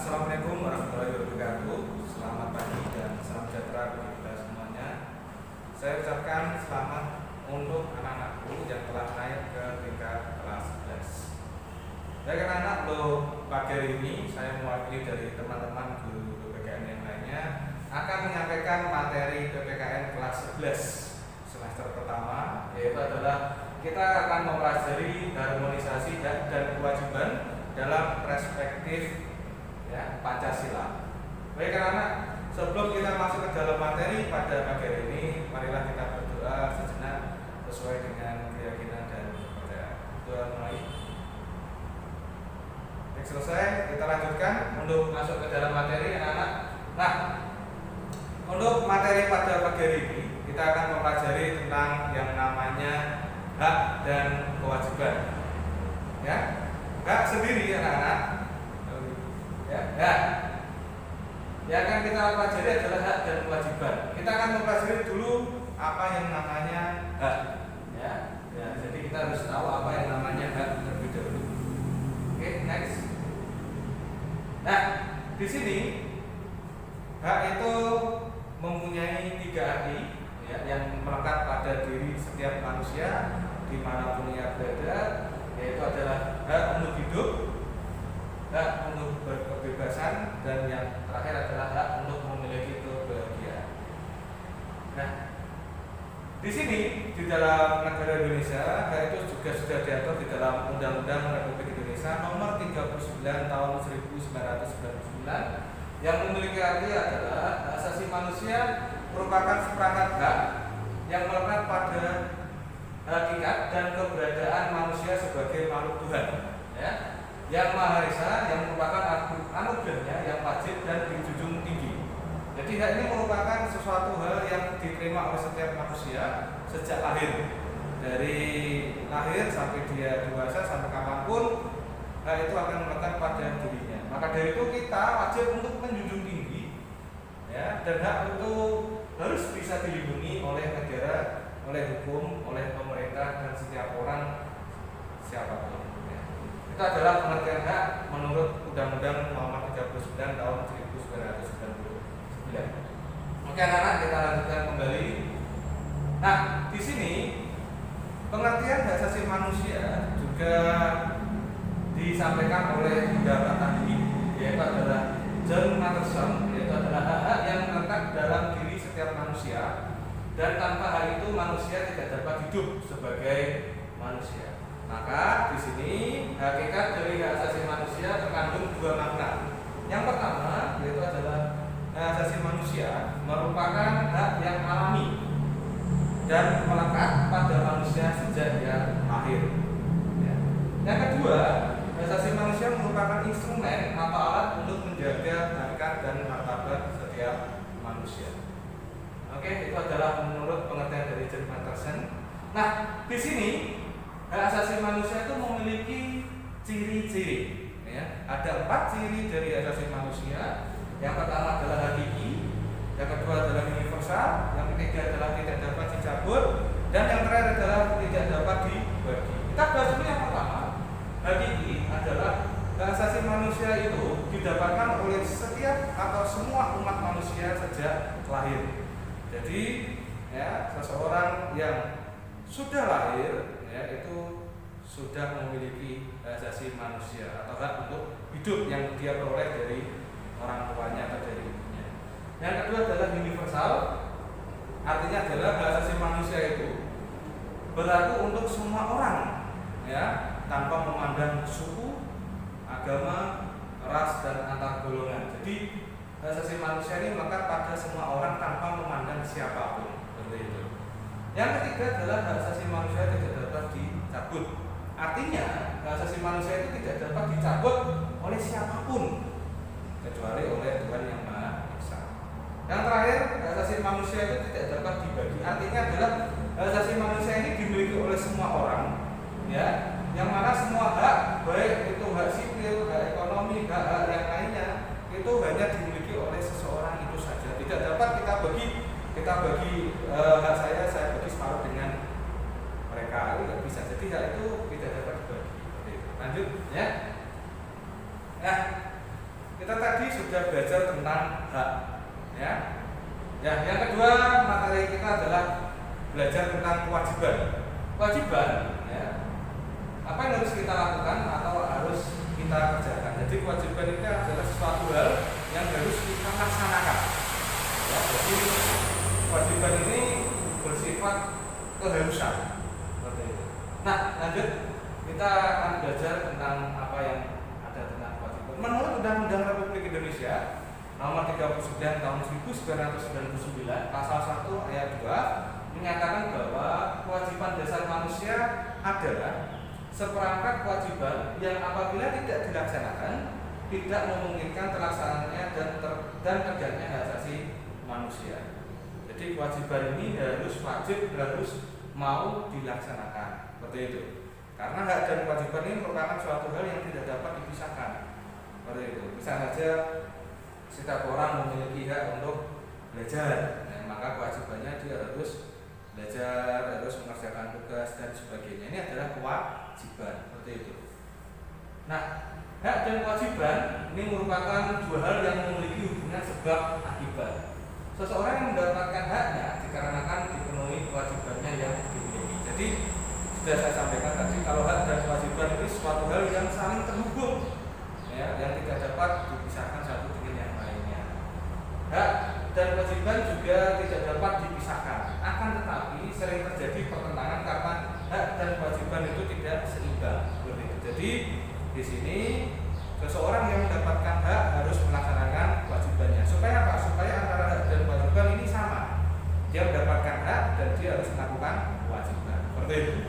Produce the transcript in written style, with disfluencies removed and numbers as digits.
Assalamualaikum warahmatullahi wabarakatuh. Selamat pagi dan salam sejahtera bagi kita semuanya. Saya ucapkan selamat untuk anak-anakku yang telah naik ke tingkat kelas 11. Baik anak-anak, pagi hari ini saya mewakili dari teman-teman guru PPKN yang lainnya akan menyampaikan materi PPKN kelas 11 semester pertama, yaitu adalah kita akan mempelajari harmonisasi dan kewajiban dalam perspektif Pancasila. Baik anak-anak, sebelum kita masuk ke dalam materi pada pagi hari ini, marilah kita berdoa sejenak sesuai dengan keyakinan dan kepercayaan. Doa mulai. Baik, selesai, kita lanjutkan untuk masuk ke dalam materi anak-anak. Nah, untuk materi pada pagi hari ini kita akan mempelajari tentang yang namanya hak dan kewajiban. Ya, hak sendiri anak-anak. Yang akan kita pelajari adalah hak dan kewajiban. Kita akan mempelajari dulu apa yang namanya hak. Jadi kita harus tahu apa yang namanya hak terlebih dahulu. Oke, next. Nah, di sini hak itu mempunyai 3 arti yang melekat pada diri setiap manusia dimanapun ia berada, yaitu adalah hak untuk hidup, hak untuk berkebebasan, dan yang terakhir adalah hak untuk memiliki kebahagiaan. Nah, di sini di dalam negara Indonesia, hak itu juga sudah diatur di dalam Undang-Undang Republik Indonesia Nomor 39 Tahun 1999 yang memiliki arti adalah hak asasi manusia merupakan seperangkat hak yang melekat pada hakikat dan keberadaan manusia sebagai makhluk Tuhan, yang Maha Esa, yang merupakan anugerahnya yang wajib dan dijunjung tinggi. Jadi hak ini merupakan sesuatu hal yang diterima oleh setiap manusia sejak lahir. Dari lahir sampai dia dewasa sampai kapanpun, hak itu akan melekat pada dirinya. Maka dari itu kita wajib untuk menjunjung tinggi, dan hak itu harus bisa dilindungi oleh negara, oleh hukum, oleh pemerintah, dan setiap orang siapapun. Itu adalah pengertian hak menurut Undang-Undang Nomor 39 Tahun 1999. Oke anak-anak, kita lanjutkan kembali. Nah, di sini pengertian hak asasi manusia juga disampaikan oleh pendapat tadi, yaitu adalah John Matterson, yaitu adalah hak-hak yang melekat dalam diri setiap manusia, dan tanpa hal itu manusia tidak dapat hidup sebagai manusia. Maka di sini hakikat dari hak asasi manusia terkandung 2 makna. Yang pertama yaitu adalah hak asasi manusia merupakan hak yang alami dan melekat pada manusia sejak dia lahir. Yang kedua, hak asasi manusia merupakan instrumen atau alat untuk menjaga harkat dan martabat setiap manusia. Oke, itu adalah menurut pengertian dari John Matterson. Nah, di sini hak asasi manusia itu memiliki ciri-ciri. Ada 4 ciri dari hak asasi manusia. Yang pertama adalah hakiki, yang kedua adalah universal, yang ketiga adalah tidak dapat dicabut, dan yang terakhir adalah tidak dapat dibagi. Kita bahas dulu yang pertama. Hakiki adalah hak asasi manusia itu didapatkan oleh setiap atau semua umat manusia sejak lahir. Jadi seseorang yang sudah lahir itu sudah memiliki hak asasi manusia atau hak untuk hidup yang dia peroleh dari orang tuanya atau dari ibunya. Yang kedua adalah universal, artinya adalah hak asasi manusia itu berlaku untuk semua orang, tanpa memandang suku, agama, ras, dan antar golongan. Jadi hak asasi manusia ini melekat pada semua orang tanpa memandang siapapun. Seperti itu. Yang ketiga adalah hak asasi manusia tidak dapat dicabut. Artinya hak asasi manusia itu tidak dapat dicabut oleh siapapun kecuali oleh Tuhan yang Maha Esa. Yang terakhir, hak asasi manusia itu tidak dapat dibagi. Artinya adalah hak asasi manusia ini dimiliki oleh semua orang, yang mana semua hak, baik itu hak sipil, hak ekonomi, hak yang lainnya, itu hanya dimiliki oleh seseorang itu saja. Tidak dapat kita bagi hak saya bagi separuh dengan mereka, itu tidak bisa. Jadi hak itu tidak dapat dibagi. Lanjut, Nah, kita tadi sudah belajar tentang hak, ya. Ya, yang kedua materi kita adalah belajar tentang kewajiban. Kewajiban, ya. Apa yang harus kita lakukan atau harus kita kerjakan. Jadi kewajiban itu adalah sesuatu hal yang harus kita laksanakan. Ya, jadi kewajiban ini bersifat keharusan. Seperti itu. Nah, lanjut kita akan belajar tentang apa yang ada tentang kewajiban. Menurut Undang-Undang Republik Indonesia Nomor 39 Tahun 1999 Pasal 1 Ayat 2 menyatakan bahwa kewajiban dasar manusia adalah seperangkat kewajiban yang apabila tidak dilaksanakan tidak memungkinkan terlaksananya dan tegaknya hak asasi manusia. Jadi kewajiban ini harus wajib, harus mau dilaksanakan. Seperti itu. Karena hak dan kewajiban ini merupakan suatu hal yang tidak dapat dipisahkan. Seperti itu. Bisa saja setiap orang memiliki hak untuk belajar, nah, maka kewajibannya dia harus belajar, harus mengerjakan tugas dan sebagainya. Ini adalah kewajiban, seperti itu. Nah, hak dan kewajiban ini merupakan dua hal yang memiliki hubungan sebab akibat. Seseorang yang mendapatkan haknya dikarenakan dipenuhi kewajibannya yang dimiliki. Jadi sudah saya sampaikan tadi, kalau hak dan kewajiban ini suatu hal yang saling terhubung, ya, yang tidak dapat dipisahkan satu dengan yang lainnya. Hak dan kewajiban juga tidak dapat dipisahkan. Akan tetapi sering terjadi pertentangan karena hak dan kewajiban itu tidak seimbang. Jadi di sini seseorang yang mendapatkan hak harus melaksanakan kewajibannya. Supaya apa? Supaya antara hak dan kewajiban ini sama. Dia mendapatkan hak dan dia harus melakukan kewajiban. Seperti itu.